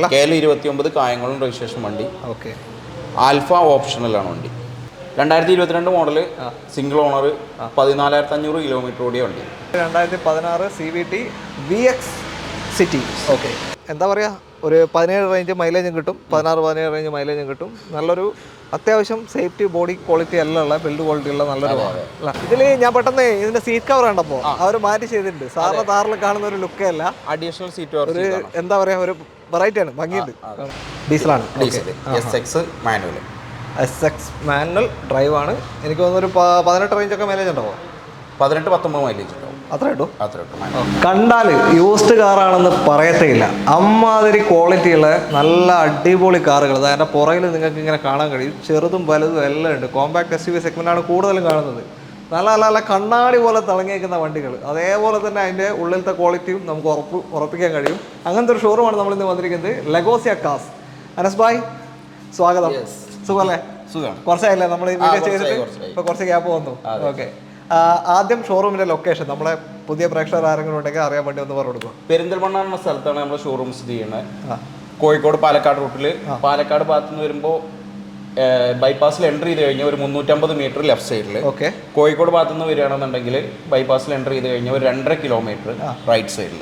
KL 29 Kayamkulam registration വണ്ടി. Okay. Alpha ഓപ്ഷണലാണ് വണ്ടി. 2022 മോഡൽ, സിംഗിൾ ഓണർ, 14,500 കിലോമീറ്റർ ഓടിയ വണ്ടി. 2016 CVT VX സിറ്റി. ഓക്കെ. എന്താ പറയുക, ഒരു 17 റേഞ്ച് മൈലേജും കിട്ടും, 16-17 റേഞ്ച് മൈലേജും കിട്ടും. നല്ലൊരു അത്യാവശ്യം സേഫ്റ്റി, ബോഡി ക്വാളിറ്റി എല്ലാം ഉള്ള, ബിൽഡ് ക്വാളിറ്റി ഉള്ള നല്ലൊരു അല്ല. ഇതിൽ ഞാൻ പെട്ടെന്ന് ഇതിന്റെ സീറ്റ് കവർ കണ്ടപ്പോൾ അവർ മാറ്റി ചെയ്തിട്ടുണ്ട്. സാറിന് താറിൽ കാണുന്ന ഒരു ലുക്കേ അല്ല, അഡീഷണൽ സീറ്റ് ഒരു എന്താ പറയുക, ഒരു വെറൈറ്റി ആണ്, ഭംഗിയുണ്ട്. ഡീസലാണ്, SX manual. SX manual drive ആണ്. എനിക്ക് തോന്നുന്നു ഒരു 18 റേഞ്ചൊക്കെ മൈലേജ് ഉണ്ടാവും. 18-19 മൈലേജ് ഉണ്ടാവും. അത്ര കിട്ടും. കണ്ടാൽ യൂസ്ഡ് കാറാണെന്ന് പറയത്തേയില്ല. അമ്മാതിരി ക്വാളിറ്റിയുള്ള നല്ല അടിപൊളി കാറുകൾ അതിൻ്റെ പുറകിൽ നിങ്ങൾക്ക് ഇങ്ങനെ കാണാൻ കഴിയും. ചെറുതും വലുതും എല്ലാം ഉണ്ട്. കോമ്പാക്ട് SUV സെഗ്മെൻ്റാണ് കൂടുതലും കാണുന്നത്. നല്ല നല്ല നല്ല കണ്ണാടി പോലെ തിളങ്ങിയിരിക്കുന്ന വണ്ടികൾ. അതേപോലെ തന്നെ അതിൻ്റെ ഉള്ളിലത്തെ ക്വാളിറ്റിയും നമുക്ക് ഉറപ്പിക്കാൻ കഴിയും. അങ്ങനത്തെ ഒരു ഷോറൂമാണ് നമ്മളിന്ന് വന്നിരിക്കുന്നത്, ലെഗോസിയ കാർസ്. അനസ് ഭായ്, സ്വാഗതം. സുഖമല്ലേ? സുഖം. കുറച്ചായില്ലേ നമ്മൾ ഈ വീഡിയോ ചെയ്തിട്ട്? ഇപ്പോൾ കുറച്ച് ഗ്യാപ്പ് വന്നു. ഓക്കെ. ആദ്യം ഷോറൂമിന്റെ ലൊക്കേഷൻ നമ്മളെ പുതിയ പ്രേക്ഷകർ ആരെങ്കിലും ഉണ്ടെങ്കിൽ അറിയാൻ വേണ്ടി ഒന്ന് പറഞ്ഞു കൊടുക്കുക. പെരിന്തൽമണ്ണ എന്ന സ്ഥലത്താണ് നമ്മുടെ ഷോറൂം സ്ഥിതി ചെയ്യുന്നത്. കോഴിക്കോട് പാലക്കാട് റൂട്ടിൽ. പാലക്കാട് ഭാഗത്ത് നിന്ന് വരുമ്പോൾ ബൈപ്പാസിൽ എൻ്റർ ചെയ്ത് കഴിഞ്ഞാൽ ഒരു 350 മീറ്റർ ലെഫ്റ്റ് സൈഡിൽ. ഓക്കെ. കോഴിക്കോട് ഭാഗത്ത് നിന്ന് വരികയാണെന്നുണ്ടെങ്കിൽ ബൈപ്പാസിൽ എൻ്റർ ചെയ്ത് കഴിഞ്ഞാൽ ഒരു 2.5 കിലോമീറ്റർ റൈറ്റ് സൈഡിൽ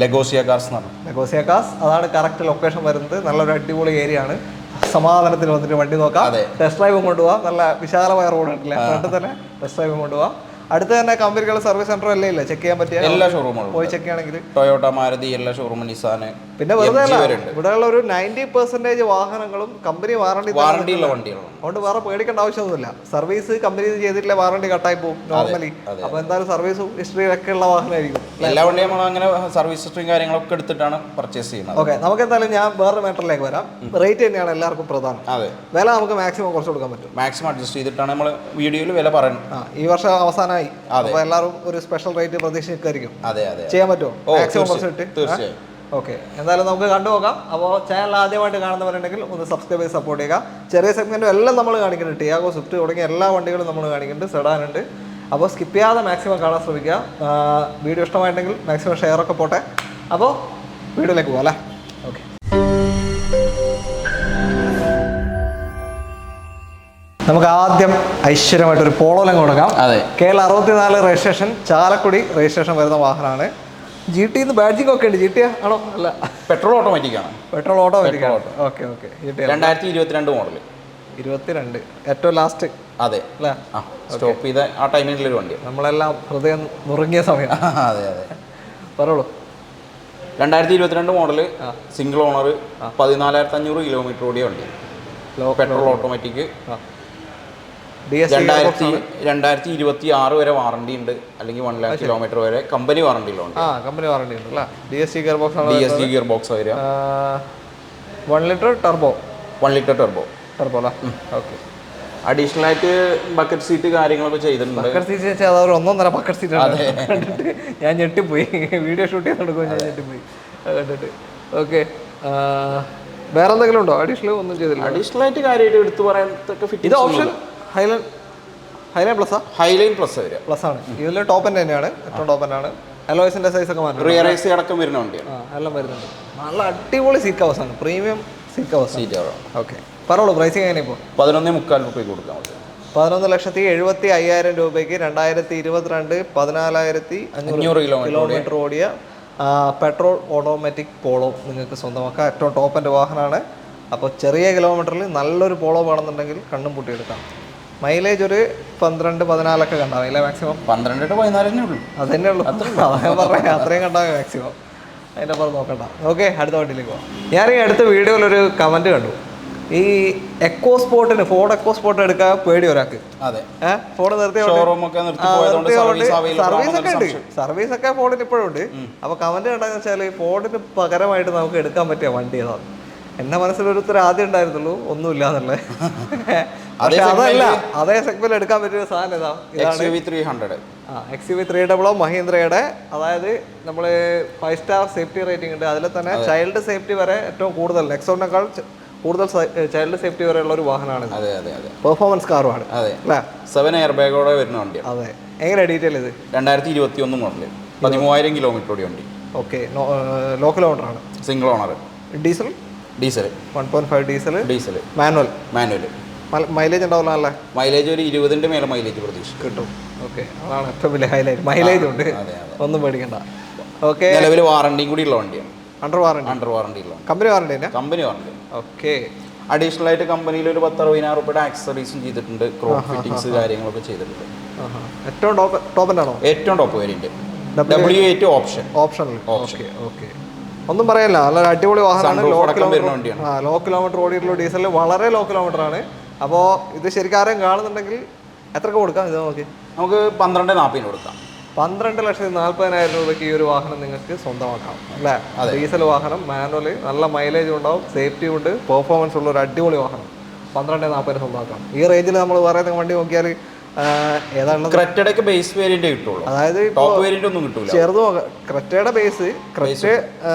ലെഗോസിയ കാർസ് എന്നാണ്. ലെഗോസിയ കാർസ്, അതാണ് കറക്റ്റ് ലൊക്കേഷൻ വരുന്നത്. നല്ലൊരു അടിപൊളി ഏരിയ ആണ്. സമാധാനത്തിൽ വന്നിട്ട് വണ്ടി നോക്കാം, ടെസ്റ്റ് ഡ്രൈവും കൊണ്ടുപോകാം. നല്ല വിശാലമായ റോഡ് ഉണ്ടല്ലേ, ഫ്രണ്ട് തന്നെ ടെസ്റ്റ് ഡ്രൈവും കൊണ്ടുപോകാം. അടുത്ത് തന്നെ കമ്പനികളുടെ സർവീസ് സെന്റർ എല്ലാം ഇല്ല, ചെക്ക് ചെയ്യാൻ പറ്റിയ എല്ലാ ഷോറൂമുകളും പോയി ചെക്ക് ചെയ്യണമെങ്കിൽ. ടൊയോട്ട, മാരുതി, എല്ലാ ഷോറൂമും, നിസാൻ. പിന്നെ വെറുതെ ഇവിടെയുള്ള ഒരു 90% വാഹനങ്ങളും കമ്പനി വാറണ്ടിയുള്ള വണ്ടികളാണ്. അതുകൊണ്ട് വേറെ പേടിക്കേണ്ട ആവശ്യമൊന്നുമില്ല. സർവീസ് കമ്പനി ചെയ്തിട്ടില്ല, വാറണ്ടി കട്ടായി പോകും നോർമലി. അപ്പൊ എന്തായാലും സർവീസ് ഹിസ്റ്ററിയിലൊക്കെ ഉള്ള വാഹനമായിരിക്കും. എല്ലാ വണ്ടിയും നമ്മൾ അങ്ങനെ സർവീസ് ഹിസ്റ്ററിയും കാര്യങ്ങളൊക്കെ എടുത്തിട്ടാണ് പർച്ചേസ് ചെയ്യുന്നത്. ഓക്കെ. നമുക്ക് എന്തായാലും ഞാൻ വേറെ മാറ്ററിലേക്ക് വരാം. റേറ്റ് തന്നെയാണ് എല്ലാവർക്കും പ്രധാനം. അതെ, വില നമുക്ക് മാക്സിമം കുറച്ച് കൊടുക്കാൻ പറ്റും. മാക്സിമം അഡ്ജസ്റ്റ് ചെയ്തിട്ടാണ് നമ്മൾ വീഡിയോയിൽ വില പറയുന്നത്. ഈ വർഷം അവസാനമായി, അപ്പൊ എല്ലാവരും ഒരു സ്പെഷ്യൽ റേറ്റ് പ്രതീക്ഷിക്കായിരിക്കും. അതെ അതെ, ചെയ്യാൻ പറ്റുമോ? മാക്സിമം കുറച്ചിട്ട്. തീർച്ചയായും. ഓക്കെ. എന്തായാലും നമുക്ക് കണ്ടുപോകാം. അപ്പോൾ ചാനൽ ആദ്യമായിട്ട് കാണുന്നവരുണ്ടെങ്കിൽ ഒന്ന് സബ്സ്ക്രൈബ് ചെയ്ത് സപ്പോർട്ട് ചെയ്യുക. ചെറിയ സെഗ്മെൻറ്റും എല്ലാം നമ്മൾ കാണിക്കുന്നുണ്ട്. ടിയാഗോ, സ്വിഫ്റ്റ് തുടങ്ങിയ എല്ലാ വണ്ടികളും നമ്മൾ കാണിക്കുന്നുണ്ട്. സെഡാൻ ഉണ്ട്. അപ്പോൾ സ്കിപ്പ് ചെയ്യാതെ മാക്സിമം കാണാൻ ശ്രമിക്കുക. വീഡിയോ ഇഷ്ടമായിട്ടുണ്ടെങ്കിൽ മാക്സിമം ഷെയറൊക്കെ പോട്ടെ. അപ്പോൾ വീഡിയോയിലേക്ക് പോകാം അല്ലേ? ഓക്കെ. നമുക്ക് ആദ്യം ഐശ്വര്യമായിട്ടൊരു പോളോലങ്ങ് കൊടുക്കാം. അതെ. KL 64 രജിസ്ട്രേഷൻ, ചാലക്കുടി രജിസ്ട്രേഷൻ വരുന്ന വാഹനമാണ്. GT ബാഡ്ജിങ് ഒക്കെ ഉണ്ട്. GT ആണോ? അല്ല, പെട്രോൾ ഓട്ടോമാറ്റിക് ആണ്. പെട്രോൾ ഓട്ടോമാറ്റിക് ആണ്. Okay okay. 2022 മോഡൽ. 22 ഏറ്റവും ലാസ്റ്റ്. അതെ അല്ലേ? സ്റ്റോപ്പ് ചെയ്ത ആ ടൈമിലുള്ളൊരു വണ്ടി. നമ്മളെല്ലാം ഹൃദയം നുറുങ്ങിയ സമയം. അതെ അതെ, പറഞ്ഞോളൂ. 2022 മോഡൽ, സിംഗിൾ ഓണർ, 14,500 കിലോമീറ്റർ ഓടിയ വണ്ടി. Petrol automatic. 2026 വരെ വാറണ്ടി ഉണ്ട്, അല്ലെങ്കിൽ 1 ലക്ഷം കിലോമീറ്റർ വരെ കമ്പനി വാറണ്ടിയിലുണ്ട്. കമ്പനി വാറണ്ടി ഉണ്ട് അല്ലേ? DSG ഗിയർ ബോക്സ് ആണ്. DSG ഗിയർ ബോക്സ് വരിക. 1 ലിറ്റർ ടർബോ. 1 ലിറ്റർ ടർബോ അല്ലേ? ഓക്കെ. അഡീഷണൽ ആയിട്ട് ബക്കറ്റ് സീറ്റ് കാര്യങ്ങളൊക്കെ ചെയ്തിട്ടുണ്ട്. ബക്കറ്റ് സീറ്റ് അതൊരു 1.5 ബക്കറ്റ് സീറ്റ് കണ്ടിട്ട് ഞാൻ ഞെട്ടിപ്പോയി. വീഡിയോ ഷൂട്ട് ചെയ്യാൻ കൊടുക്കുമ്പോൾ ഞാൻ ഞെട്ടിപ്പോയി കണ്ടിട്ട്. ഓക്കെ. വേറെ എന്തെങ്കിലും ഉണ്ടോ? അഡീഷണൽ ഒന്നും ചെയ്തില്ല. അഡീഷണൽ ആയിട്ട് കാര്യമായിട്ട് എടുത്തു പറയാനൊക്കെ ഫിറ്റ്. ഇത് option Highline plus. Highline plus വരിക. പ്ലസ് ആണ്. ഇതിൽ ടോപ്പ് എൻഡ് തന്നെയാണ്, ഏറ്റവും ടോപ്പ് എൻഡ് ആണ്. അലോയ്സിന്റെ സൈസ് ഒക്കെ മാറ്റി, റിയർ ഐസി അടക്കം വരുന്ന വണ്ടിയാണ്. എല്ലാം വരുന്നുണ്ട്. നല്ല അടിപൊളി സീറ്റ് കവേഴ്സ് ആണ്, പ്രീമിയം സീറ്റ് കവേഴ്സ്. ഓക്കെ. പറഞ്ഞോളൂ, പ്രൈസിങ് എങ്ങനെ ഇപ്പോൾ? 11.25 രൂപയ്ക്ക് കൊടുക്കാം. 11,75,000 രൂപയ്ക്ക് 2022 14,500 കിലോമീറ്റർ ഓടിയ പെട്രോൾ ഓട്ടോമാറ്റിക് പോളോ നിങ്ങൾക്ക് സ്വന്തമാക്കാം. ഏറ്റവും ടോപ്പ് എൻ്റെ വാഹനമാണ്. അപ്പോൾ ചെറിയ കിലോമീറ്ററിൽ നല്ലൊരു പോളോ വേണമെന്നുണ്ടെങ്കിൽ കണ്ണും പൂട്ടിയെടുക്കാം. മൈലേജ് ഒരു 12-14 ഒക്കെ കണ്ടാൽ മതി. മാക്സിമം 12-14 ഉള്ളൂ. അതന്നെ ഉള്ളൂ. ഞാൻ പറയാം, അത്രയും കണ്ടാൽ മാക്സിമം. അതിൻ്റെ അപ്പുറം നോക്കണ്ട. ഓക്കെ, അടുത്ത വണ്ടിയിലേക്ക് പോകാം. ഞാൻ ഈ അടുത്ത വീഡിയോയിലൊരു കമൻറ്റ് കണ്ടു. ഈ എക്കോ സ്പോർട്ടിന്, ഫോർഡ് എക്കോ സ്പോർട്ട് എടുക്കാൻ പേടി ഒരാൾക്ക്. അതെ. ഫോർഡ് സർവീസ് ഒക്കെ ഫോർഡിന് ഇപ്പോഴും ഉണ്ട്. അപ്പൊ കമന്റ് കണ്ടെന്ന് വെച്ചാൽ ഫോർഡിന് പകരമായിട്ട് നമുക്ക് എടുക്കാൻ പറ്റിയ വണ്ടി ഏതാണ്? എന്റെ മനസ്സിലൊരുത്തർ ആദ്യം ഉണ്ടായിരുന്നുള്ളൂ, ഒന്നുമില്ല എന്നുള്ളത്. അതല്ല, അതേ സെഗ്മെന്റ് എടുക്കാൻ പറ്റിയ സാധനം ഏതാ? XUV 300 മഹീന്ദ്രയുടെ. അതായത് നമ്മള് 5 സ്റ്റാർ സേഫ്റ്റി റേറ്റിംഗ് ഉണ്ട്. അതിൽ തന്നെ ചൈൽഡ് സേഫ്റ്റി വരെ ഏറ്റവും കൂടുതൽ, നെക്സോണിനേക്കാൾ കൂടുതൽ ചൈൽഡ് സേഫ്റ്റി വരെയുള്ള ഒരു വാഹനമാണ്. പെർഫോമൻസ് കാറുമാണ്. 7 എയർ ബാഗോടെ വരുന്ന വണ്ടിയാണ്. അതെ. എങ്ങനെ ഡീറ്റെയിൽ ഇത്? 2021 മോഡൽ, 13,000 കിലോമീറ്റർ ഓടിയ വണ്ടി. ഓക്കെ. ലോ കിലോമീറ്റർ ആണ്. Single owner. Diesel 1.5 diesel manual mileage ഉണ്ടാവില്ല അല്ലേ? മൈലേജ് ഒരു 20ന്റെ മേലെ മൈലേജ് പ്രതീക്ഷിക്കും കിട്ടും. ഓക്കെ, അതാണ് ഏറ്റവും വലിയ ഹൈലൈറ്റ്. മൈലേജ് ഉണ്ട്, ഒന്നും പേടിക്കണ്ട. ഓക്കെ, നിലവിൽ വാറണ്ടിയും കൂടി ഉള്ള വണ്ടിയാണ്. അണ്ടർ വാറണ്ടി ഉള്ള കമ്പനി വാറണ്ടി. ഓക്കെ, അഡീഷണൽ ആയിട്ട് കമ്പനിയിൽ ഒരു 10-60,000 രൂപയുടെ ആക്സസറീസും ചെയ്തിട്ടുണ്ട്. ക്രോം ഫിറ്റിംഗ്സ് കാര്യങ്ങളൊക്കെ ചെയ്തിട്ടുണ്ട്. ഏറ്റവും ടോപ്പ് ആണോ? ഏറ്റവും top variant W8 optional. Okay, ഒന്നും പറയല്ല, നല്ല അടിപൊളി വാഹനമാണ്. ലോ കിലോമീറ്റർ ഓടിയിട്ടുള്ള ഡീസൽ, വളരെ ലോ കിലോമീറ്റർ ആണ്. അപ്പോൾ ഇത് ശരിക്കും ആരെയും കാണുന്നുണ്ടെങ്കിൽ എത്രക്ക് കൊടുക്കാം? ഇത് നോക്കി നമുക്ക് 12,40 കൊടുക്കാം. 12,40,000 രൂപയ്ക്ക് ഈ ഒരു വാഹനം നിങ്ങൾക്ക് സ്വന്തമാക്കാം അല്ലേ? ഡീസൽ വാഹനം, മാനുവൽ, നല്ല മൈലേജ് ഉണ്ടാവും, സേഫ്റ്റി ഉണ്ട്, പെർഫോമൻസ് ഉള്ള ഒരു അടിപൊളി വാഹനം. 12,40,000 സ്വന്തമാക്കാം. ഈ റേഞ്ചിൽ നമ്മൾ വേറെ വണ്ടി നോക്കിയാൽ ഏതാണ് ക്രെറ്റയുടെ ബേസ് വേരിയന്റ് കിട്ടുള്ളൂ. അതായത് ടോപ്പ് വേരിയന്റ് ഒന്നും കിട്ടൂല. ചെറുത് ക്രെറ്റയുടെ ബേസ്, ക്രെറ്റ്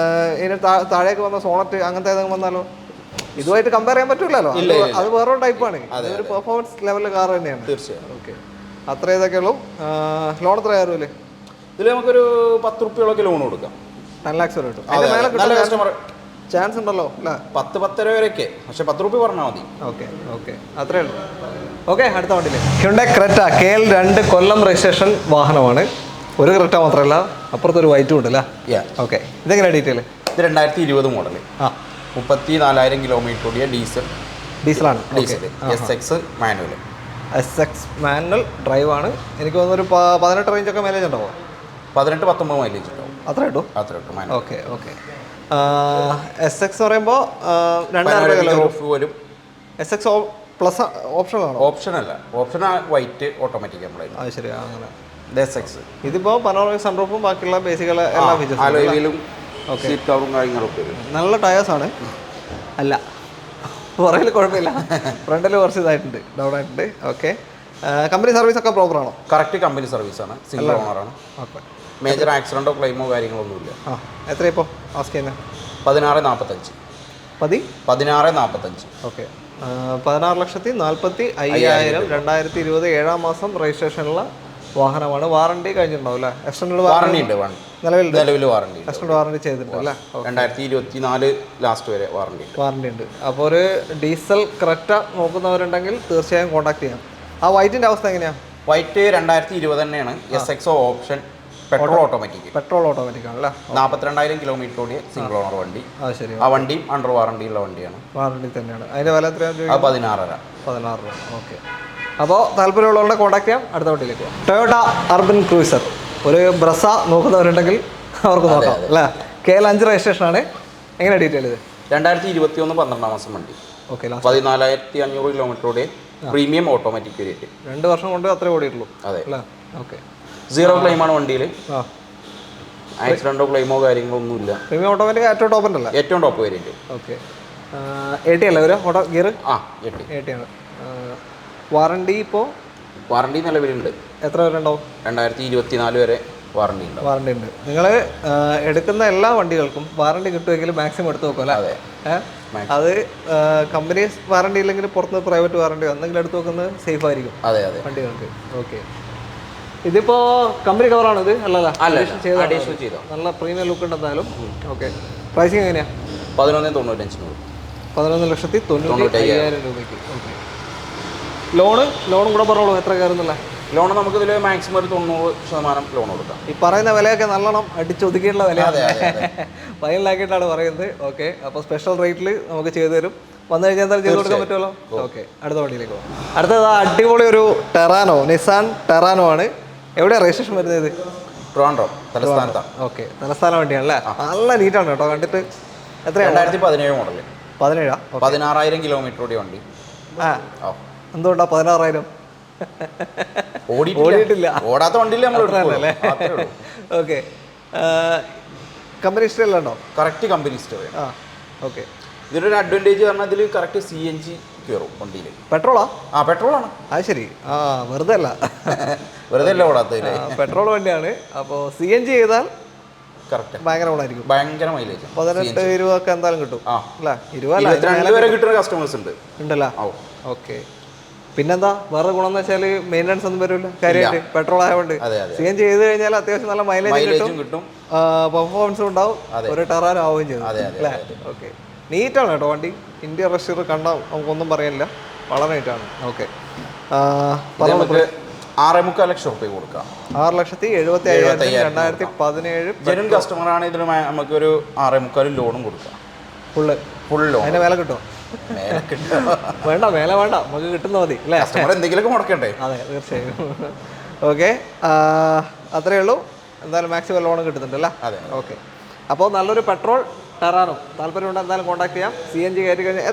ഇതിന് താഴേക്ക് വന്ന സോണറ്റ് അങ്ങനത്തെ ഏതെങ്കിലും വന്നാലോ? ഇതുമായിട്ട് കമ്പയർ ചെയ്യാൻ പറ്റില്ലല്ലോ. അത് വേറൊരു ടൈപ്പാണ്. അതൊരു പെർഫോമൻസ് ലെവലിൽ കാർ തന്നെയാണ്. തീർച്ചയായും. ഓക്കെ, അത്ര ഇതൊക്കെ ഉള്ളൂ. ലോൺ എത്ര ആയിരുന്നില്ലേ? ഇതിൽ നമുക്കൊരു 10 റുപ്യോളൊക്കെ ലോൺ കൊടുക്കാം. 10 lakhs വരെ കിട്ടും. അതിന്റെ മേലെ കിട്ടാൻ ചാൻസ് ഉണ്ടല്ലോ അല്ലേ? 10-10.5 വരെയൊക്കെ, പക്ഷെ 10 റുപ്യ പറഞ്ഞാൽ മതി. ഓക്കെ, അത്രേ ഉള്ളൂ. ഓക്കെ, അടുത്ത വണ്ടിയില്ലേ? ഹ്യുണ്ടായ് ക്രെറ്റ KL2 കൊല്ലം രജിസ്ട്രേഷൻ വാഹനമാണ്. ഒരു ക്രെറ്റ മാത്രമല്ല, അപ്പുറത്തൊരു വൈറ്റും ഉണ്ടല്ലേ? ഓക്കെ, ഇതെങ്ങനെയാണ് ഡീറ്റെയിൽ? ഇത് 2020 മോഡൽ, 34,000 കിലോമീറ്റർ ഓടിയ ഡീസലാണ്. SX മാനുവൽ ഡ്രൈവ് ആണ്. എനിക്ക് തോന്നുന്നൊരു 18 റേഞ്ചൊക്കെ മൈലേജ് ഉണ്ടാവും. 18-19 മൈലേജ് ഉണ്ടാവും. അത്രേ കിട്ടും. ഓക്കെ, SX എന്ന് പറയുമ്പോൾ വരും. SX പ്ലസ് ഓപ്ഷനല്ല, വൈറ്റ് ഓട്ടോമാറ്റിക് കംപ്ലൈൻറ്റ്. അത് ശരി, അങ്ങനെ. ഇതിപ്പോൾ പനോറമിക് സൺറൂഫും ബാക്കിയുള്ള ബേസിക്കൽ എല്ലാ ഫീച്ചേഴ്സും. സീറ്റ് കവറും കാര്യങ്ങളൊക്കെ നല്ല ടയേഴ്സാണ്. അല്ല, പുറകിൽ കുഴപ്പമില്ല, ഫ്രണ്ടിൽ കുറച്ച് ഇതായിട്ടുണ്ട്, ഡൗൺ ആയിട്ടുണ്ട്. ഓക്കെ, കമ്പനി സർവീസ് ഒക്കെ പ്രോപ്പർ ആണോ? കറക്റ്റ് കമ്പനി സർവീസാണ്, സിംഗിൾ ഓണറാണ്. ഓക്കെ, മേജർ ആക്സിഡൻറ്റോ ക്ലെയിമോ കാര്യങ്ങളൊന്നുമില്ല. എത്ര ഇപ്പോൾ ആസ്ക് ചെയ്യുന്നത്? 16,45. 16,45. ഓക്കെ, 16,40,45,000. 2020 7-ാം മാസം രജിസ്ട്രേഷനുള്ള വാഹനമാണ്. വാറണ്ടി കഴിഞ്ഞിട്ടുണ്ടാവും അല്ലേ? എക്സ്റ്റൻഡ് വാറണ്ടി ഉണ്ട്. നിലവിൽ വാറണ്ടി, എക്സ്റ്റൻഡ് വാറണ്ടി ചെയ്തിട്ടുണ്ടല്ലേ? 2024 ലാസ്റ്റ് വരെ വാറണ്ടി ഉണ്ട്. അപ്പോൾ ഒരു ഡീസൽ ക്രെറ്റ നോക്കുന്നവരുണ്ടെങ്കിൽ തീർച്ചയായും കോൺടാക്ട് ചെയ്യാം. ആ വൈറ്റിൻ്റെ അവസ്ഥ എങ്ങനെയാണ്? വൈറ്റ് 2020 തന്നെയാണ്. SX ഓപ്ഷൻ, പെട്രോൾ ഓട്ടോമാറ്റിക് ആണല്ലേ? 42,000 കിലോമീറ്റർ ഓടിയ സിംഗിൾ ഓണർ വണ്ടി. ശരി, ആ വണ്ടിയും അണ്ടർ വാറണ്ടിയുള്ള വണ്ടിയാണ്. വാറണ്ടി തന്നെയാണ്. അതിൻ്റെ വില എത്രയാണ്? 16,000. ഓക്കെ, അപ്പോൾ താല്പര്യമുള്ളവരുടെ കോൺടാക്ട് ചെയ്യാം. അടുത്ത വണ്ടിയിലേക്ക് പോകാം. ടൊയോട്ട അർബൻ ക്രൂസർ, ഒരു ബ്രസ നോക്കുന്നവരുണ്ടെങ്കിൽ അവർക്ക് നോക്കാം അല്ലേ? KL5 രജിസ്ട്രേഷനാണ്. എങ്ങനെ ഡീറ്റെയിൽ ഇത്? 2021 12-ാം മാസം വണ്ടി. ഓക്കെ, 14,500 കിലോമീറ്റർ ഓടിയ പ്രീമിയം ഓട്ടോമാറ്റിക് വേരിയന്റ്. 2 വർഷം കൊണ്ട് അത്രേ ഓടിയിട്ടുള്ളൂ. അതെ അല്ലേ? ഓക്കെ, 0 ക്ലെയിമാണ് വണ്ടിയിൽ. ആക്സിഡന്റോ ക്ലെയിമോ കാര്യങ്ങളോ ഒന്നുമില്ല. പ്രീമിയം ഓട്ടോമാറ്റിക് ഏറ്റവും ടോപ്പ് ഉണ്ടല്ലോ? ഏറ്റവും ടോപ്പ് വേരിയന്റ്. ഓക്കെ, AT അല്ലേ ഒരു ഓട്ടോ ഗിയർ? AT ആണ്. വാറണ്ടി വാറണ്ടി നിലവിലുണ്ട്. എത്ര വരെ ഉണ്ടാവും? 2024 വരെ വാറണ്ടി ഉണ്ട്. നിങ്ങൾ എടുക്കുന്ന എല്ലാ വണ്ടികൾക്കും വാറണ്ടി കിട്ടുമെങ്കിൽ മാക്സിമം എടുത്ത് നോക്കും അല്ലേ? അത് കമ്പനി വാറണ്ടി ഇല്ലെങ്കിൽ പുറത്ത് പ്രൈവറ്റ് വാറണ്ടി എന്തെങ്കിലും എടുത്ത് നോക്കുന്നത് സേഫ് ആയിരിക്കും വണ്ടികൾക്ക്. ഓക്കെ, ഇതിപ്പോൾ കമ്പനി കവറാണ് ഇത്? അല്ലല്ലോ, നല്ല പ്രീമിയം ലുക്ക് ഉണ്ട് എന്തായാലും. ഓക്കെ, പ്രൈസിങ് എങ്ങനെയാണ്? 11,95,000 രൂപയ്ക്ക്. ഓക്കെ, ലോണും കൂടെ പറഞ്ഞോളൂ, എത്ര കയറുന്നില്ല? ലോൺ നമുക്ക് ഇതിൽ മാക്സിമം ഒരു 90% ലോൺ കൊടുക്കാം. ഈ പറയുന്ന വിലയൊക്കെ നല്ലോണം അടിച്ചൊതുക്കിയിട്ടുള്ള വിലയാണ്, ഫൈനലാക്കിയിട്ടാണ് പറയുന്നത്. ഓക്കെ, അപ്പോൾ സ്പെഷ്യൽ റേറ്റിൽ നമുക്ക് ചെയ്തു തരും. വന്നു കഴിഞ്ഞാൽ എന്തായാലും ചെയ്ത് കൊടുക്കാൻ പറ്റുമല്ലോ? ഓക്കെ, അടുത്ത വണ്ടിയിലേക്ക് പോകാം. അടുത്തത് അടിപൊളി ഒരു നിസാൻ ടെറാനോ ആണ്. എവിടെയാണ് രജിസ്ട്രേഷൻ വരുന്നത്? ട്രിവാൻഡ്രം, തലസ്ഥാനത്താണ്. ഓക്കെ, തലസ്ഥാന വണ്ടിയാണല്ലേ? നല്ല നീറ്റാണ് കേട്ടോ കണ്ടിട്ട്. എത്രയാണ്? 2017 മോഡൽ. 17? 16,000 കിലോമീറ്റർ ഓടിയ വണ്ടി. എന്തുകൊണ്ടാ 16,000? ഓടിയിട്ടില്ല. ഓടാത്ത വണ്ടിയില്ല നമ്മൾ. ഓക്കെ, കമ്പനി ഹിസ്റ്ററി എല്ലാം ഉണ്ടോ? Correct company history. ഓക്കെ, ഇതിലൊരു അഡ്വാൻറ്റേജ് പറഞ്ഞാൽ ഇതിൽ കറക്റ്റ് CNG കയറും വണ്ടിയിൽ. പെട്രോളാ? പെട്രോളാണ്. അത് ശരി, വെറുതെ അല്ല ഓടാത്തതില്ല, പെട്രോൾ വണ്ടിയാണ്. അപ്പോൾ CNG ചെയ്താൽ കറക്റ്റ് ഭയങ്കര ഗുണമായിരിക്കും. ഭയങ്കര മൈലേജ്. 18-20 ഒക്കെ എന്തായാലും കിട്ടും അല്ലേ? 22 വരെ കിട്ടുന്ന കസ്റ്റമേഴ്സ് ഉണ്ടല്ലോ. ഓക്കെ, പിന്നെന്താ വേറെ ഗുണം എന്ന് വെച്ചാൽ മെയിൻ്റനൻസ് ഒന്നും വരില്ല കാര്യമായിട്ട്, പെട്രോൾ ആയതുകൊണ്ട്. CNG ചെയ്ത് കഴിഞ്ഞാൽ അത്യാവശ്യം നല്ല മൈലേജ് കിട്ടും, പെർഫോമൻസും ഉണ്ടാവും, ഒരു ടെറാനോ ആവുകയും ചെയ്തു അല്ലേ? ഓക്കെ, നീറ്റാണ് കേട്ടോ വണ്ടി. ഇന്ത്യ റഷ്യർ കണ്ടാൽ നമുക്കൊന്നും പറയാനില്ല, വളരെ നീറ്റാണ്. ഓക്കെ, നമുക്ക് 6.25 ലക്ഷം റുപ്യ കൊടുക്കാം. 6,75,000 2017 ജെന്യൂൻ കസ്റ്റമർ ആണ്. ഇതിന് നമുക്കൊരു 6.25 ലോണും കൊടുക്കാം. Full loan. അതിന്റെ വില കിട്ടും? വേണ്ട, വില വേണ്ട, നമുക്ക് കിട്ടുന്ന മതി അല്ലേ? കസ്റ്റമർ എന്തെങ്കിലുമൊക്കെ മുടക്കണ്ടേ? അതെ, തീർച്ചയായും. ഓക്കെ, അത്രയേ ഉള്ളൂ. എന്തായാലും മാക്സിമം ലോൺ കിട്ടുന്നുണ്ട് അല്ലേ? അതെ. ഓക്കെ, അപ്പോൾ നല്ലൊരു പെട്രോൾ ടെറാനോ താല്പര്യമുണ്ട് എന്തായാലും കോൺടാക്ട് ചെയ്യാം. CNG കയറ്റി കഴിഞ്ഞാൽ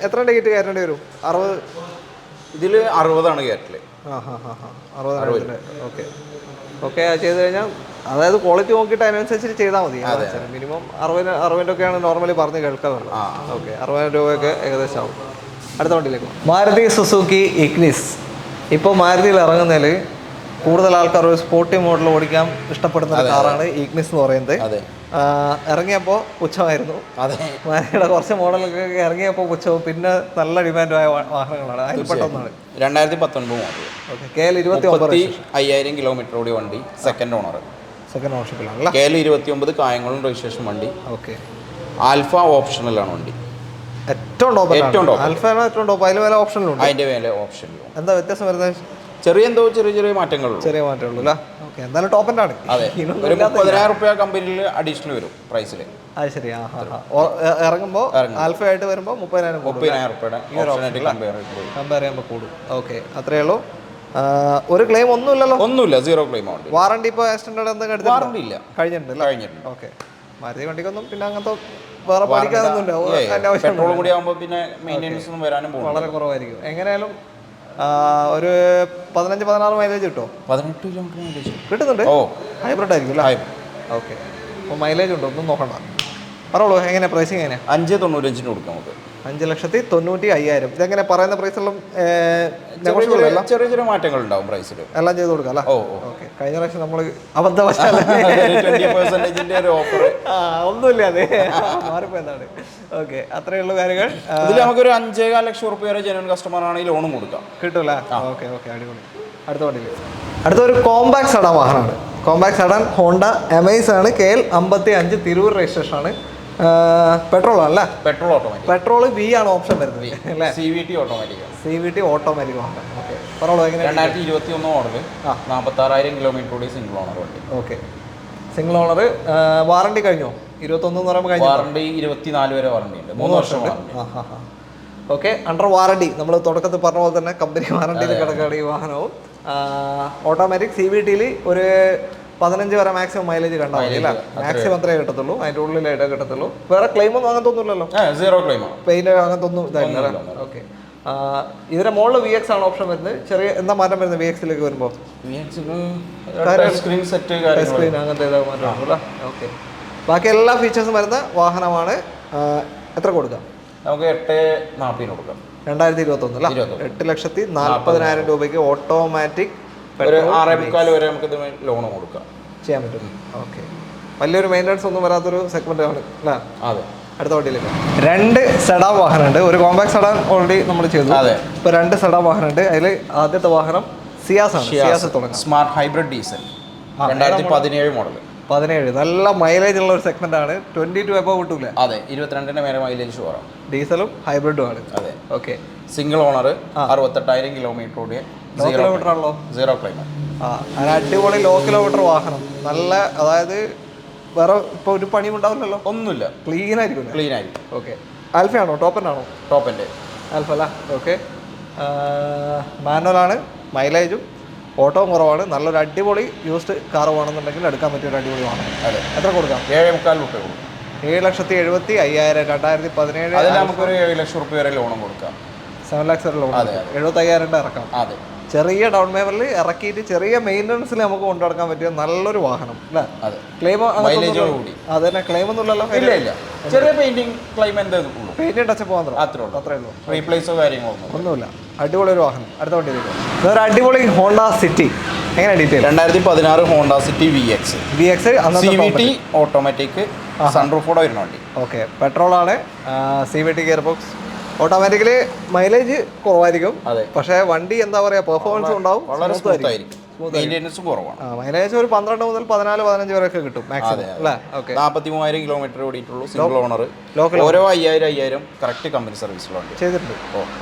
എത്ര ടിക്കറ്റ് കയറ്റേണ്ടി വരും? 60? ഇതിൽ 60 കയറ്റല്. 60. ഓക്കെ ഓക്കെ, അത് ചെയ്ത് കഴിഞ്ഞാൽ അതായത് ക്വാളിറ്റി നോക്കിയിട്ട് അതിനനുസരിച്ച് ചെയ്താൽ മതി. മിനിമം 60 ഒക്കെയാണ് നോർമലി പറഞ്ഞ് കേൾക്കാറുള്ളത്. ഓക്കെ, 60,000 രൂപയൊക്കെ ഏകദേശം ആവും. അടുത്ത വണ്ടിയിലേക്ക് മാരുതി സുസുക്കി ഇഗ്നിസ്. ഇപ്പോൾ മാരുതിയിൽ ഇറങ്ങുന്നതിൽ കൂടുതൽ ആൾക്കാർ ഒരു സ്പോർട്ടി മോഡൽ ഓടിക്കാൻ ഇഷ്ടപ്പെടുന്ന ഒരു കാറാണ് ഇഗ്നിസ് എന്ന് പറയുന്നത്. ഇറങ്ങിയപ്പോൾ പുച്ഛമായിരുന്നു. മാരുതിയുടെ കുറച്ച് മോഡലൊക്കെ ഇറങ്ങിയപ്പോൾ പുച്ഛവും, പിന്നെ നല്ല ഡിമാൻഡായ വാഹനങ്ങളാണ്. അതിൽപ്പെട്ടൊന്നാണ് 2019 മോഡൽ. ഓക്കെ, KL 29,000 കിലോമീറ്റർ ഓടി വണ്ടി. സെക്കൻഡ് ഓണർഷിപ്പിലാണ്. KL 29 കായംകുളം രജിസ്ട്രേഷൻ വണ്ടി. ഓക്കെ, ആൽഫ ഓപ്ഷണലാണ് വണ്ടി. ഏറ്റവും ടോപ്പ്. ആൽഫയാണ് ഏറ്റവും ടോപ്പ്. അതിൽ വില ഓപ്ഷനിലുണ്ട്. അതിന്റെ വില ഓപ്ഷനിലും. എന്താ വ്യത്യാസം വരുന്നത്? ചെറിയ മാറ്റങ്ങളുള്ളൂ. ചെറിയ മാറ്റമുള്ളൂ അല്ലേ? ഓക്കെ, എന്തായാലും ടോപ്പ് ആണ്. അതെ, ഒരു 30,000 റുപ്യ കമ്പനിയിൽ അഡീഷണൽ വരും പ്രൈസിൽ. അത് ശരി. ഇറങ്ങുമ്പോൾ ആൽഫ ആയിട്ട് വരുമ്പോൾ 30,000 കമ്പയർ ചെയ്യുമ്പോൾ കൂടും. ഓക്കെ, അത്രയേ ഉള്ളൂ. ഒരു ക്ലെയിം ഒന്നുമില്ല. സീറോ ക്ലെയിം ഉണ്ട്. വാറണ്ടി ഇപ്പോൾ എക്സ്റ്റൻഡ് എന്തെങ്കിലും വാറണ്ടി ഇല്ല. കഴിഞ്ഞിട്ടുണ്ട്. ഓക്കെ, മാരുതി വണ്ടിക്കൊന്നും പിന്നെ അങ്ങനത്തെ വേറെ പഠിക്കാനൊന്നുമില്ല. പെട്രോൾ കൂടി ആകുമ്പോൾ പിന്നെ മെയിൻ്റെനൻസ് ഒന്നും വരാനും വളരെ കുറവായിരിക്കും. എങ്ങനെയാലും ഒരു 15-16 മൈലേജ് കിട്ടുമോ? 18 കിലോമീറ്റർ മൈലേജ് കിട്ടുന്നുണ്ട്. ഹൈബ്രിഡ് ആയിരിക്കും അല്ലേ? ഓക്കെ, അപ്പോൾ മൈലേജ് ഉണ്ടോ? ഒന്നും നോക്കണ്ട. പറഞ്ഞോളൂ, എങ്ങനെയാണ് പ്രൈസിങ്? എങ്ങനെയാണ്? 5,95 കൊടുക്കാം നമുക്ക്. 5,95,000. ഇതെങ്ങനെ പറയുന്ന പ്രൈസെല്ലാം ചെറിയ മാറ്റങ്ങൾ ഉണ്ടാവും പ്രൈസിൽ. എല്ലാം ചെയ്ത് കൊടുക്കാം അല്ലേ? ഓക്കെ, കഴിഞ്ഞ പ്രാവശ്യം നമ്മൾ ഒന്നുമില്ല, അതെ മാറിപ്പോയതാണ്. ഓക്കെ, അത്രയുള്ള കാര്യങ്ങൾ. ഇതിൽ നമുക്കൊരു 5.25 ലക്ഷം റുപ്യ വരെ ജെന്യൂൻ കസ്റ്റമർ ആണെങ്കിൽ ലോണും കൊടുക്കാം. കിട്ടൂല? ഓക്കെ ഓക്കെ, അടിപൊളി. അടുത്ത വണ്ടിയിൽ അടുത്തൊരു കോമ്പാക്ട് സെഡാൻ വാഹനമാണ്. കോമ്പാക്ട് സെഡാൻ ഹോണ്ട എമൈസ് ആണ്. KL 55 തിരൂർ രജിസ്ട്രേഷൻ ആണ്. പെട്രോൾ ആണല്ലേ? Petrol automatic. പെട്രോൾ V ആണ് ഓപ്ഷൻ വരുന്നത് അല്ലേ? CVT automatic. CVT ഓട്ടോമാറ്റിക് വാഹനം. ഓക്കെ, പറഞ്ഞോളൂ, എങ്ങനെ? 2021 മോഡൽ, 46,000 കിലോമീറ്റർ ഓടി സിംഗിൾ ഓണർ വണ്ടി. Okay, single owner. വാറണ്ടി കഴിഞ്ഞോ? 21 എന്ന് പറയുമ്പോൾ കഴിഞ്ഞു. വാറണ്ടി 24 വരെ വാറണ്ടി ഉണ്ട്. 3 വർഷം വാറണ്ടി. Okay, under warranty. നമ്മൾ തുടക്കത്തിൽ പറഞ്ഞ പോലെ തന്നെ കമ്പനി വാറണ്ടിയിൽ കിടക്കുകയാണ് ഈ വാഹനവും. ഓട്ടോമാറ്റിക് CVTയിൽ ഒരു 15 വരെ മാക്സിമം മൈലേജ് കണ്ടാൽ മതി അല്ലേ? മാക്സിമം അത്രേ കിട്ടത്തുള്ളൂ, അതിൻ്റെ ഉള്ളിലായിട്ടേ കിട്ടത്തുള്ളൂ. വേറെ ക്ലെയിമൊന്നും അങ്ങനത്തെ ഒന്നുമില്ലല്ലോ? സീറോ ക്ലെയിമാണ്. പെയിന്റ് അങ്ങനത്തെ ഒന്നും ഇതായില്ല. ഓക്കെ, ഇതിന്റെ മുകളിൽ VX ആണ് ഓപ്ഷൻ വരുന്നത്. ചെറിയ എന്താ മാറ്റം വരുന്നത് VX-ലേക്ക് വരുമ്പോൾ? സ്ക്രീൻ സെറ്റ്, സ്ക്രീൻ അങ്ങനത്തെ മാറ്റം അല്ലേ? ഓക്കെ, ബാക്കി എല്ലാ ഫീച്ചേഴ്സും വരുന്ന വാഹനമാണ്. എത്ര കൊടുക്കാം? നമുക്ക് 8,40 കൊടുക്കാം. 2021 അല്ലേ? 8,40,000 രൂപയ്ക്ക് ഓട്ടോമാറ്റിക് 6.25 വരെ നമുക്ക് ലോൺ കൊടുക്കാം, ചെയ്യാൻ പറ്റും. ഓക്കെ, വലിയൊരു മെയിൻ്റനൻസ് ഒന്നും വരാത്തൊരു സെഗ്മെന്റ് ആണ് അല്ലേ? അതെ. അടുത്ത വണ്ടിയിലേക്ക് 2 സെഡാൻ വാഹനമുണ്ട്. ഒരു കോമ്പാക്ട് സെഡാൻ ഓൾറെഡി നമ്മൾ ചെയ്തു. ഇപ്പോൾ 2 സെഡാൻ വാഹനമുണ്ട്. അതിൽ ആദ്യത്തെ വാഹനം സിയാസ് ആണ്. സിയാസ് തുടങ്ങാം. Smart hybrid diesel 2017 model. 17 നല്ല മൈലേജ് ഉള്ള ഒരു സെഗ്മെന്റ് ആണ്. 22 എബോ കിട്ടൂല? അതെ, 22ന്റെ മേലെ മൈലേജ് വരാം. ഡീസലും ഹൈബ്രിഡും ആണ്. അതെ. ഓക്കെ, സിംഗിൾ ഓണർ, 68,000 കിലോമീറ്റർ ഓടിയ, കിലോമീറ്റർ ആണല്ലോ. Zero claim. അതിന് അടിപൊളി ലോ കിലോമീറ്റർ വാഹനം. നല്ല, അതായത് വേറെ ഇപ്പോൾ ഒരു പണിയും ഉണ്ടാവില്ലല്ലോ, ഒന്നുമില്ല, ക്ലീൻ ആയിരിക്കും. ഓക്കെ, ആൽഫയാണോ? ടോപ്പൻ്റാണോ? ടോപ്പൻ്റെ ആൽഫ അല്ല? ഓക്കെ, മാനുവലാണ്. മൈലേജും ഓട്ടവും കുറവാണ്. നല്ലൊരു അടിപൊളി യൂസ്ഡ് കാർ വേണമെന്നുണ്ടെങ്കിൽ എടുക്കാൻ പറ്റിയ ഒരു അടിപൊളി വാഹനം. അതെ. എത്ര കൊടുക്കാം? 7.25 റുപ്യ കൊടുക്കും. 7,75,000. 2017. അതിന് നമുക്കൊരു 7 ലക്ഷം റുപ്യ വരെ ലോണും കൊടുക്കാം. 7 lakhs വരെ ലോൺ. 75,000 ഇറക്കാം. അതെ, ചെറിയ ഡൗൺ പേയ്മെന്റിൽ ഇറക്കിയിട്ട് ചെറിയ മെയിൻ്റനൻസിൽ നമുക്ക് കൊണ്ടുനടക്കാൻ പറ്റിയ നല്ലൊരു വാഹനം അല്ലേ? ക്ലെയിം അതന്നെ, ക്ലെയിം ഒന്നുമില്ലല്ലോ? ഇല്ല, ചെറിയ പെയിന്റിംഗ് ക്ലെയിം എന്തായാലും പെയിന്റ് ടച്ചപ്പ് മാത്രം, അത്രേ ഉള്ളൂ. റീപ്ലേസോ കാര്യങ്ങളോ ഒന്നുമില്ല. അടിപൊളി ഒരു വാഹനം. അടുത്ത വണ്ടിയിലേക്ക് ഒരു അടിപൊളി ഹോണ്ട സിറ്റി. എങ്ങനെ detail? 2016 Honda City VX CVT automatic, സൺറൂഫോടെ വരുന്ന വണ്ടി. ഓക്കെ, പെട്രോളാണ്. CVT gear box. Automatically mileage കുറവായിരിക്കും, പക്ഷേ വണ്ടി എന്താ പറയുക, പെർഫോമൻസ് ഉണ്ടാവും. വളരെ സ്മൂത്ത് ആയിരിക്കും. മെയിൻ്റെനൻസും കുറവാണ്. മൈലേജ് ഒരു 12 മുതൽ 14-15 വരെയൊക്കെ കിട്ടും മാക്സിമം അല്ലേ? ഓക്കെ. 43,000 കിലോമീറ്റർ ഓടിയിട്ടുള്ളൂ, സിംഗിൾ ഓണർ. ഓരോ 5,000 കറക്റ്റ് കമ്പനി സർവീസിലുണ്ട്. ചെയ്തിട്ടുണ്ട്.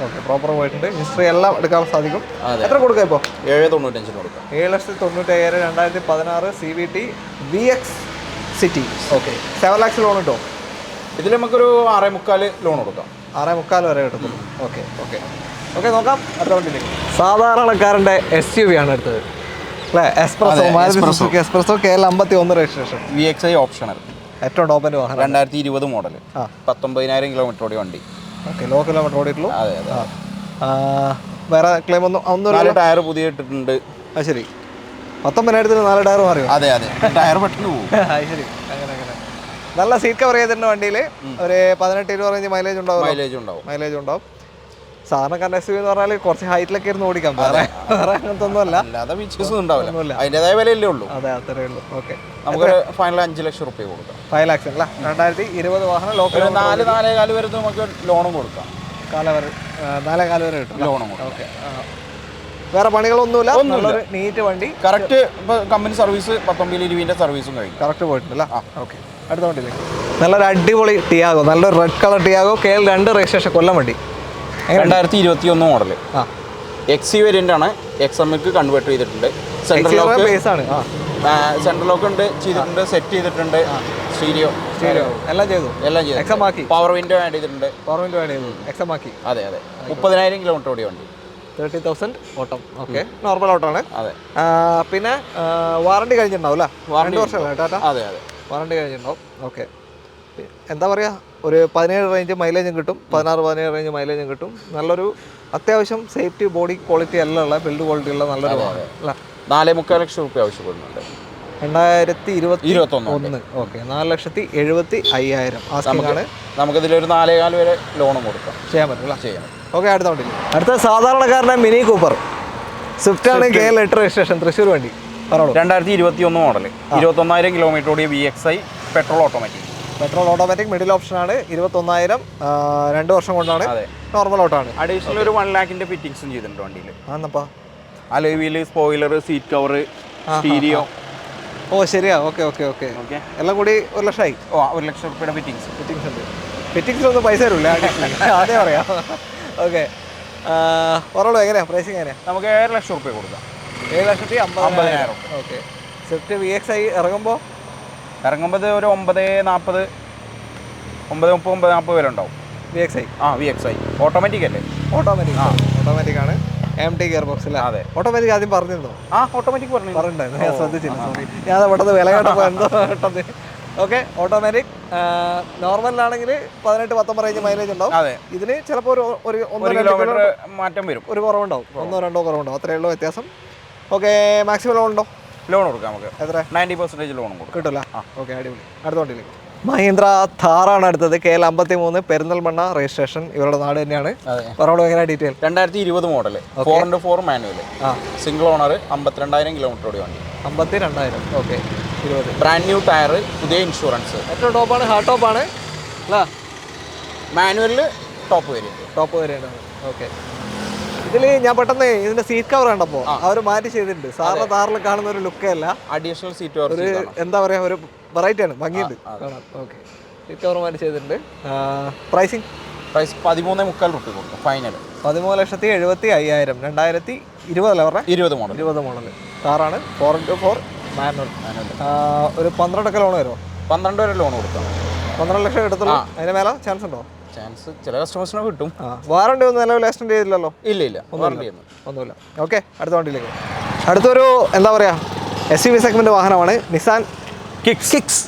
ഓക്കെ, പ്രോപ്പർ പോയിട്ടുണ്ട്. ഹിസ്റ്ററി എല്ലാം എടുക്കാൻ സാധിക്കും. എത്ര കൊടുക്കാം ഇപ്പോൾ? 795 കൊടുക്കാം. 7,95,000 2016 CVT VX city. Okay. 7 lakhs loan കിട്ടുമോ? ഇതിൽ നമുക്കൊരു 6.25 ലോൺ കൊടുക്കാം. 6.25 വരെ കിട്ടും. ഓക്കെ ഓക്കെ ഓക്കെ, നോക്കാം അടുത്ത വണ്ടിയിലേക്ക്. സാധാരണക്കാരൻ്റെ SUV ആണ് എടുത്തത് അല്ലേ? S-Presso, Maruti Suzuki S-Presso, KL 51 registration, VXI optional, ഏറ്റവും ടോപ്പിൻ്റെ വാഹനം. 2020 മോഡൽ, 19,000 കിലോമീറ്റർ ഓടിയ വണ്ടി. ഓക്കെ, ലോ കിലോമീറ്റർ ഓടിയിട്ടുള്ളൂ. അതെ അതെ. വേറെ ക്ലെയിം ഒന്നും 4 ടയർ പുതിയ ഇട്ടിട്ടുണ്ട്. അത് ശരി. 19,000 4 ടയർ മാറിയോ? അതെ അതെ, ടയർ പെട്ടെന്ന് പോകും. അത് ശരി. അങ്ങനെ നല്ല സീറ്റ് കവർ ചെയ്തിട്ടുണ്ട് വണ്ടിയിൽ. ഒരു 18-20 റേഞ്ച് മൈലേജ് ഉണ്ടാവും. മൈലേജ് ഉണ്ടാവും. സാധാരണക്കാരൻ്റെ SUV എന്ന് പറഞ്ഞാൽ കുറച്ച് ഹൈറ്റിലൊക്കെ ഇരുന്ന് ഓടിക്കാം. വേറെ അങ്ങനത്തെ ഒന്നുമല്ല. അതിൻ്റെതായ വിലയല്ലേ ഉള്ളൂ. അതെ, അത്രേ ഉള്ളൂ. ഓക്കെ, നമുക്ക് ഫൈനൽ 5 ലക്ഷം റുപ്യ കൊടുക്കാം. 5 lakhs അല്ല, 2020 വാഹനം. ലോക്കൽ 4-4.25 വരെ നമുക്ക് ലോണും കൊടുക്കാം. 4.25 വരെ കിട്ടും ലോണും. ഓക്കെ, വേറെ പണികളൊന്നുമില്ല. നല്ലൊരു നീറ്റ് വണ്ടി. കറക്റ്റ് ഇപ്പോൾ കമ്പനി സർവീസ് 19-20 സർവീസും കഴിഞ്ഞു. കറക്റ്റ് പോയിട്ടുണ്ടല്ല. ഓക്കെ, അടുത്ത വണ്ടിയിലേക്ക്. നല്ലൊരു അടിപൊളി ടിയാഗോ, നല്ലൊരു red colour Tiago, KL 2 registration, Kollam വണ്ടി. 2021 മോഡൽ. XC വേരിയന്റ് ആണ്. XMക്ക് കൺവേർട്ട് ചെയ്തിട്ടുണ്ട്. സെൻട്രൽ ലോക്ക് ഉണ്ട്, ചെയ്തിട്ടുണ്ട്, സെറ്റ് ചെയ്തിട്ടുണ്ട്. സ്റ്റീരിയോ എല്ലാം ചെയ്തു. പവർ വിൻഡോ ആഡ് ചെയ്തിട്ടുണ്ട്. അതെ അതെ. 30,000 കിലോമീറ്റർ ഓടിയ വണ്ടി. 30,000 ഓട്ടം. ഓക്കെ, നോർമൽ ഓട്ടമാണ്. അതെ. പിന്നെ വാറണ്ടി കഴിഞ്ഞിട്ടുണ്ടാവും അല്ലേ? 2 വർഷമല്ലേ ടാറ്റ? അതെ അതെ, വാറണ്ടി കഴിഞ്ഞിട്ടുണ്ടാവും. ഓക്കെ, എന്താ പറയുക, ഒരു 17 റേഞ്ച് മൈലേജും കിട്ടും. 16-17 റേഞ്ച് മൈലേജും കിട്ടും. നല്ലൊരു അത്യാവശ്യം സേഫ്റ്റി, ബോഡി ക്വാളിറ്റി എല്ലാം ഉള്ള, ബിൽഡ് ക്വാളിറ്റി ഉള്ള നല്ലൊരു വാഹനം അല്ലേ? 4.25 ലക്ഷം റുപ്യ ആവശ്യപ്പെടുന്നുണ്ട്. 2021. Okay, 4,70,75,000 asking. നമുക്കിതിലൊരു 4.25 വരെ ലോണും കൊടുക്കാം. ചെയ്യാൻ പറ്റും അല്ലേ? ചെയ്യാം. ഓക്കെ, അടുത്ത വണ്ടി. അടുത്ത സാധാരണക്കാരൻ്റെ മിനി കൂപ്പർ സ്വിഫ്റ്റ് ആണ്. KL 8 രജിസ്ട്രേഷൻ, തൃശ്ശൂർ വണ്ടി. 2021 മോഡൽ, 21,000 കിലോമീറ്റർ ഓടിയ VXI petrol automatic middle option ആണ്. 21,000, 2 വർഷം കൊണ്ടാണ്. നോർമൽ ഓട്ടമാണ്. അഡീഷണൽ ഒരു 1 lakhന്റെ ഫിറ്റിംഗ്സും ചെയ്തിട്ടുണ്ട് വണ്ടിയിൽ. ആന്നപ്പാ, alloy wheel, spoiler, seat cover, stereo. ഓ ശരിയാ. ഓക്കെ ഓക്കെ ഓക്കെ ഓക്കെ, എല്ലാം കൂടി 1 ലക്ഷമായി. 1 ലക്ഷം റുപ്യയുടെ ഫിറ്റിംഗ്സ് ഉണ്ട്. ഫിറ്റിംഗ്സിലൊന്നും പൈസ തരില്ല, ആദ്യം പറയാം. ഓക്കെ, പറയുള്ളൂ. എങ്ങനെയാണ് പ്രൈസിങ്? എങ്ങനെയാണ്? നമുക്ക് 7 ലക്ഷം റുപ്യ കൊടുക്കാം. 7,50,000. ഓക്കെ, സ്വിഫ്റ്റ് VXI ഇറങ്ങുമ്പോൾ ഒരു 9.40, 9.30 വരെ ഉണ്ടാവും. VXI ഓട്ടോമാറ്റിക് അല്ലേ? ഓട്ടോമാറ്റിക് ആണ്. MT ഗിയർ ബോക്സ് അല്ലേ? അതെ. ഓട്ടോമാറ്റിക് ആദ്യം പറഞ്ഞിരുന്നോ? ഓട്ടോമാറ്റിക് പറഞ്ഞിട്ടുണ്ടായിരുന്നു, ഞാൻ ശ്രദ്ധിച്ചില്ല. സോറി, ഞാൻ പെട്ടെന്ന് വില കേട്ടപ്പോൾ എന്തോ പെട്ടെന്ന്. Okay, automatic. നോർമലിലാണെങ്കിൽ 18-19 റേഞ്ച് മൈലേജ് ഉണ്ടാവും. ഇതിന് ചിലപ്പോൾ ഒരു 1 കിലോമീറ്റർ മാറ്റം വരും, ഒരു കുറവുണ്ടാവും, 1-2 കുറവുണ്ടാവും, അത്രയേ ഉള്ളൂ വ്യത്യാസം. ഓക്കെ, മാക്സിമം ലോൺ ഉണ്ടോ? ലോൺ കൊടുക്കാം നമുക്ക്. എത്ര? 90% ലോൺ കൊടുക്കും. കിട്ടില്ല. ഓക്കെ, അടിപൊളി. അടുത്ത വണ്ടിയിലേക്ക്. മഹീന്ദ്ര ഥാറാണ് അടുത്തത്. KL 53 പെരിന്തൽമണ്ണ രജിസ്ട്രേഷൻ, ഇവരുടെ നാട് തന്നെയാണ്. പറഞ്ഞോളൂ, എങ്ങനെയാണ് detail? 2020 model, 4x4 manual, single owner, 52,000 kilometre ഓടിയ വണ്ടി. 52,000. ഓക്കെ, 20. ബ്രാൻഡ് ന്യൂ ടയർ, പുതിയ ഇൻഷുറൻസ്. ഏറ്റവും ടോപ്പാണ്, ഹാർഡ് ടോപ്പാണ് അല്ലേ? മാനുവലിൽ ടോപ്പ് വേരിയന്റ്. ഓക്കെ, ഇതിൽ ഞാൻ പെട്ടെന്ന് ഇതിന്റെ സീറ്റ് കവർ കണ്ടപ്പോൾ അവർ മാറ്റി ചെയ്തിട്ടുണ്ട്. സാറിന്റെ താറിൽ കാണുന്ന ഒരു ലുക്കേ അല്ല, അഡീഷണൽ സീറ്റ് ഒരു എന്താ പറയാ, ഒരു വെറൈറ്റി ആണ്, ഭംഗിയുണ്ട് കാണാൻ. ഓക്കെ, സീറ്റ് കവർ മാറ്റി ചെയ്തിട്ടുണ്ട്. പ്രൈസ് 13.25 റുപ്യ കൊടുക്കും ഫൈനൽ. 13,70,75,000. 2020 അല്ലേ പറഞ്ഞത്? 20 മോഡൽ കാറാണ്. 4x4 manual. ഒരു 12 ലോൺ വരുമോ? 12 വരെ ലോൺ കൊടുക്കാം. 12 ലക്ഷം എടുത്തുള്ളൂ. അതിന് മേലെ ചാൻസ് ഉണ്ടോ? ചാൻസ് ചില കസ്റ്റമേഴ്സിന് കിട്ടും. വാറണ്ടി ഒന്നും നിലവിൽ എക്സ്റ്റെൻഡ് ചെയ്തില്ലല്ലോ? ഇല്ല, ഒന്നുമില്ല. ഓക്കെ, അടുത്ത വണ്ടിയിലേക്ക്. അടുത്തൊരു എന്താ പറയുക, SUV സെഗ്മെന്റ് വാഹനമാണ്. Nissan kicks.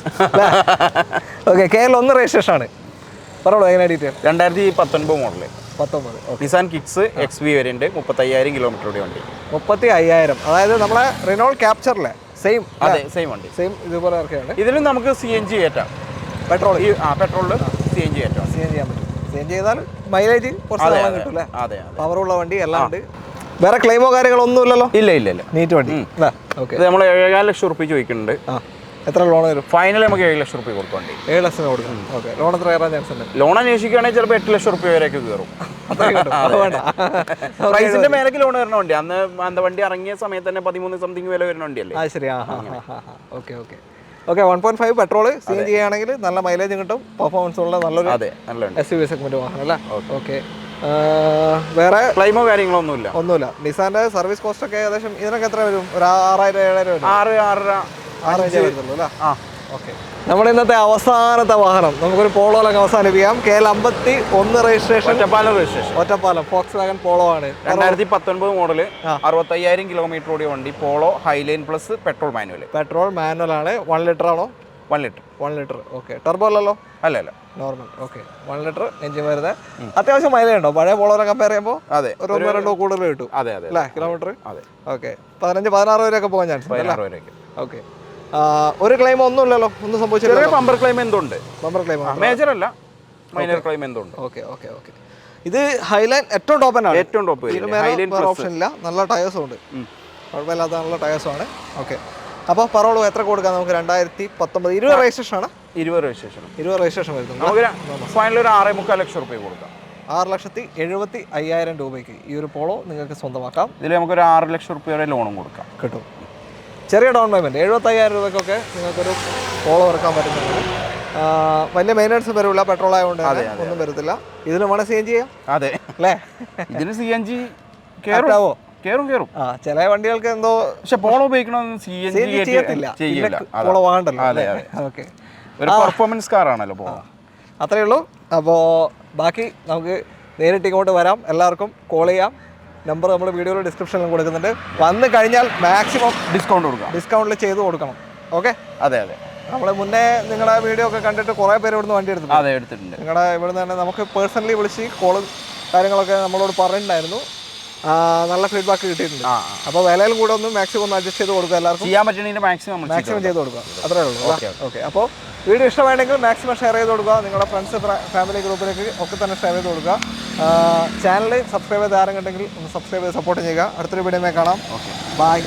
Okay, KL 1 registration ആണ്. പറഞ്ഞോളൂ, എങ്ങനെയാണ് detail? 2019 model, 19. Nissan kicks XV variant, 35,000 kilometre ഓടിയ വണ്ടി. 35,000. അതായത് നമ്മളെ റിനോൾട്ട് ക്യാപ്ചറിലെ സെയിം വണ്ടി, സെയിം ഇതുപോലെ ഇറക്കിയാണ്. ഇതിലും നമുക്ക് CNG കയറ്റാം. പെട്രോളിൽ CNG കയറ്റാം. CNG ചെയ്യാൻ പറ്റും. CNG ചെയ്താൽ മൈലേജ് കുറച്ച് കിട്ടും അല്ലേ? പവറുള്ള വണ്ടി എല്ലാം ഉണ്ട്. വേറെ ക്ലെയിമോ കാര്യങ്ങളൊന്നും ഇല്ലല്ലോ? ഇല്ല. നീറ്റ് വണ്ടി. ഓക്കെ, നമ്മൾ 7 ലക്ഷം റുപ്യ ചോദിക്കുന്നുണ്ട്. എത്ര ലോൺ വരും? ഫൈനൽ നമുക്ക് 7 ലക്ഷം റുപ്യ കൊടുക്കും. 7 ലക്ഷം കൊടുക്കും. ഓക്കെ, ലോൺ എത്ര കയറാൻ ചാൻസ് ഉണ്ട്? ലോൺ അന്വേഷിക്കുകയാണെങ്കിൽ ചിലപ്പോൾ 8 ലക്ഷം റുപ്യ വരെയൊക്കെ കയറും. അത്രയും കിട്ടും. അത് വേണ്ട. പ്രൈസിന്റെ മേലേക്ക് ലോൺ വരുന്ന വണ്ടി അന്ന് എന്താ വണ്ടി ഇറങ്ങിയ സമയത്ത് തന്നെ 13 സംതിങ് വില വരുന്ന വണ്ടിയല്ലേ. ആ ശരി. Okay okay okay. 1.5 petrol CNG ആണെങ്കിൽ നല്ല മൈലേജ് കിട്ടും, പെർഫോമൻസ് ഉള്ള നല്ലൊരു SUV സെഗ്മെന്റ് വാഹനം അല്ലേ. ഓക്കെ. വേറെ ക്ലൈമോ കാര്യങ്ങളോ ഒന്നുമില്ല. നിസാന്റെ സർവീസ് കോസ്റ്റ് ഒക്കെ ഏകദേശം ഇതിനൊക്കെ എത്ര വരും? ഒരു 6,000-7,000 വരും. 6 വരുന്നുള്ളൂ അല്ലേ. ഓക്കെ. നമ്മുടെ ഇന്നത്തെ അവസാനത്തെ വാഹനം നമുക്കൊരു പോളോയിലൊക്കെ അവസാനിപ്പിക്കാം. KL51 registration, Ottapalam Volkswagen polo ആണ്. 2019 മോഡല്, 65,000 കിലോമീറ്റർ ഓടിയ വണ്ടി. Polo Highline plus petrol manual ആണ്. 1 ലിറ്റർ ആണോ? 1 ലിറ്റർ. ഓക്കെ. ടർബോ അല്ലല്ലോ? അല്ല, നോർമൽ. ഓക്കെ. 1 ലിറ്റർ എഞ്ചിൻ വരുന്നത്. അത്യാവശ്യം മൈലേജ് ഉണ്ടോ പഴയ പോളോനെ കമ്പയർ ചെയ്യുമ്പോൾ? ഒരു 1-2 കൂടുതൽ കിട്ടും അല്ലേ കിലോമീറ്റർ? ഓക്കെ. 15-16 വരെയൊക്കെ പോകാൻ ചാൻസ് ഉണ്ട്. ഓക്കെ. ഒരു ക്ലെയിം ഒന്നും ഇല്ലല്ലോ, ഒന്നും സംഭവിച്ചില്ല. ബമ്പർ ക്ലെയിം എന്തുണ്ട്? ബമ്പർ ക്ലെയിം മേജർ അല്ല, മൈനർ ക്ലെയിം എന്തുണ്ട്. ഓക്കെ. ഇത് ഹൈലൈൻ ഏറ്റവും ടോപ്പ് ആണ്. ഏറ്റവും ടോപ്പ് ഓപ്ഷൻ ഇല്ല. നല്ല ടയേഴ്സും ഉണ്ട്, കുഴപ്പമില്ലാത്ത നല്ല ടയേഴ്സും ആണ്. ഓക്കെ. അപ്പോൾ പറോളൂ എത്ര കൊടുക്കാം നമുക്ക്? 2019 20 രജിസ്ട്രേഷൻ ആണ്. 20 രജിസ്ട്രേഷൻ വരുന്നത്. നമുക്ക് ഫൈനൽ ഒരു 6.25 ലക്ഷം രൂപ കൊടുക്കാം. 6,75,000 രൂപയ്ക്ക് ഈ ഒരു പോളോ നിങ്ങൾക്ക് സ്വന്തമാക്കാം. ഇതിൽ നമുക്കൊരു 6 ലക്ഷം രൂപ വരെ ലോണും കൊടുക്കാം. കിട്ടും. ചെറിയ ഡൗൺ പേയ്മെൻറ്റ് 75,000 രൂപയ്ക്കൊക്കെ നിങ്ങൾക്കൊരു പോളോ ഇറക്കാൻ പറ്റുന്നുണ്ട്. വലിയ മെയിൻ്റനൻസ് വരില്ല, പെട്രോൾ ആയതുകൊണ്ട് ഒന്നും വരത്തില്ല. ഇതിന് വേണം CNG ചെയ്യാം. അതെ അല്ലേ? ഇതിന് CNG കയറാവോ? കയറും. ചില വണ്ടികൾക്ക് എന്തോ, പക്ഷെ പോളോ ഉപയോഗിക്കണമെന്ന് CNG ചെയ്യത്തില്ല. പോളോ വാങ്ങണ്ടല്ലോ. ഓക്കെ. ഒരു പെർഫോമൻസ് കാറാണല്ലോ പോളോ. അത്രയേ ഉള്ളൂ. അപ്പോൾ ബാക്കി നമുക്ക് നേരിട്ട് ഇങ്ങോട്ട് വരാം, എല്ലാവർക്കും കോൾ ചെയ്യാം. നമ്പർ നമ്മൾ വീഡിയോയുടെ ഡിസ്ക്രിപ്ഷനിൽ കൊടുക്കുന്നുണ്ട്. വന്നു കഴിഞ്ഞാൽ മാക്സിമം ഡിസ്കൗണ്ടിൽ ചെയ്ത് കൊടുക്കണം. ഓക്കെ. അതെ. നമ്മൾ മുന്നേ നിങ്ങളുടെ വീഡിയോ ഒക്കെ കണ്ടിട്ട് കുറേ പേര് ഇവിടുന്ന് വണ്ടി എടുത്തിട്ടുണ്ട്. നിങ്ങളുടെ ഇവിടുന്ന് തന്നെ നമുക്ക് പേഴ്സണലി വിളിച്ച് കോളും കാര്യങ്ങളൊക്കെ നമ്മളോട് പറഞ്ഞിട്ടുണ്ടായിരുന്നു. നല്ല ഫീഡ്ബാക്ക് കിട്ടിയിട്ടുണ്ട്. അപ്പോൾ വിലയിലും കൂടെ ഒന്ന് മാക്സിമം ഒന്ന് അഡ്ജസ്റ്റ് ചെയ്ത് കൊടുക്കുക. എല്ലാവർക്കും ചെയ്യാൻ പറ്റുന്നതിന് മാക്സിമം ചെയ്ത് കൊടുക്കുക. അത്രേ ഉള്ളൂ. ഓക്കെ. അപ്പോൾ വീഡിയോ ഇഷ്ടമാണെങ്കിൽ മാക്സിമം ഷെയർ ചെയ്ത് കൊടുക്കുക. നിങ്ങളുടെ ഫ്രണ്ട്സ് ഫാമിലി ഗ്രൂപ്പിലേക്ക് ഒക്കെ തന്നെ ഷെയർ ചെയ്ത് കൊടുക്കുക. ചാനൽ സബ്സ്ക്രൈബ് ചെയ്ത് ആരെങ്കിലും ഉണ്ടെങ്കിൽ ഒന്ന് സബ്സ്ക്രൈബ് ചെയ്ത് സപ്പോർട്ട് ചെയ്യുക. അടുത്തൊരു വീഡിയോയിൽ കാണാം. ബൈ.